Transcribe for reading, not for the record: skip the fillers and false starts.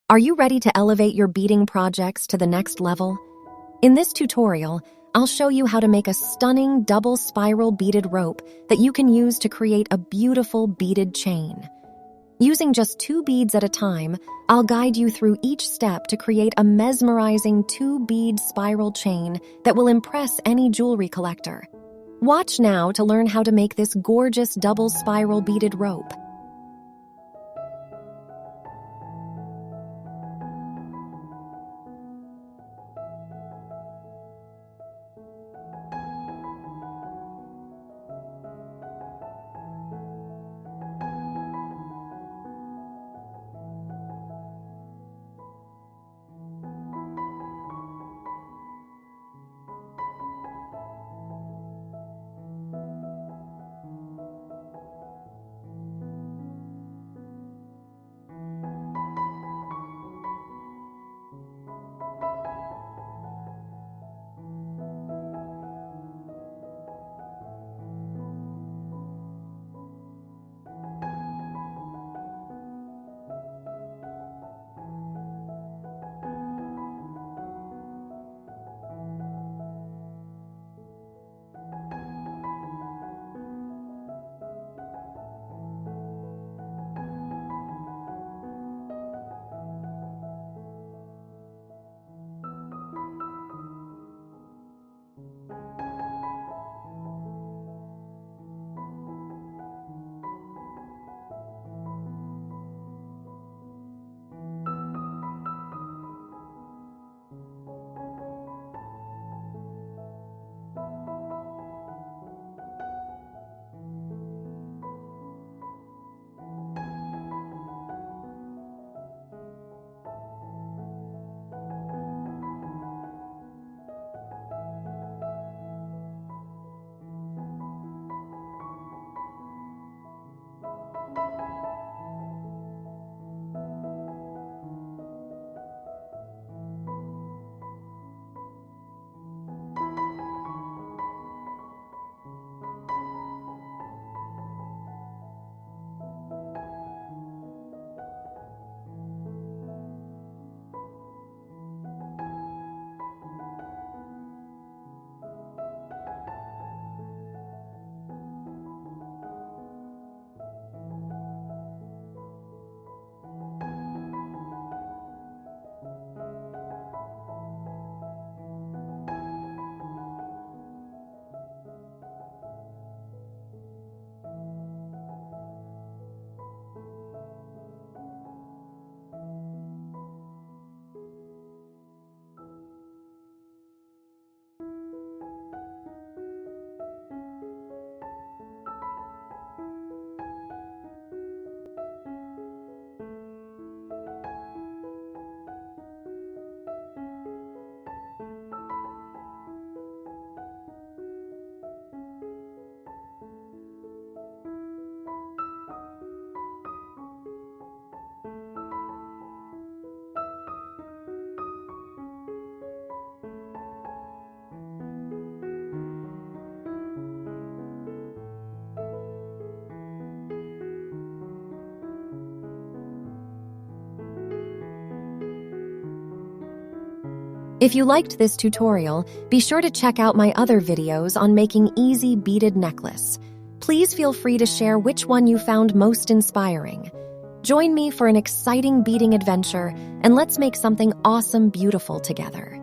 Are you ready to elevate your beading projects to the next level? In this tutorial, I'll show you how to make a stunning double spiral beaded rope that you can use to create a beautiful beaded chain. Using just 2 beads at a time, I'll guide you through each step to create a mesmerizing 2-bead spiral chain that will impress any jewelry collector. Watch now to learn how to make this gorgeous double spiral beaded rope. If you liked this tutorial, be sure to check out my other videos on making easy beaded necklace. Please feel free to share which one you found most inspiring. Join me for an exciting beading adventure, and let's make something awesome beautiful together.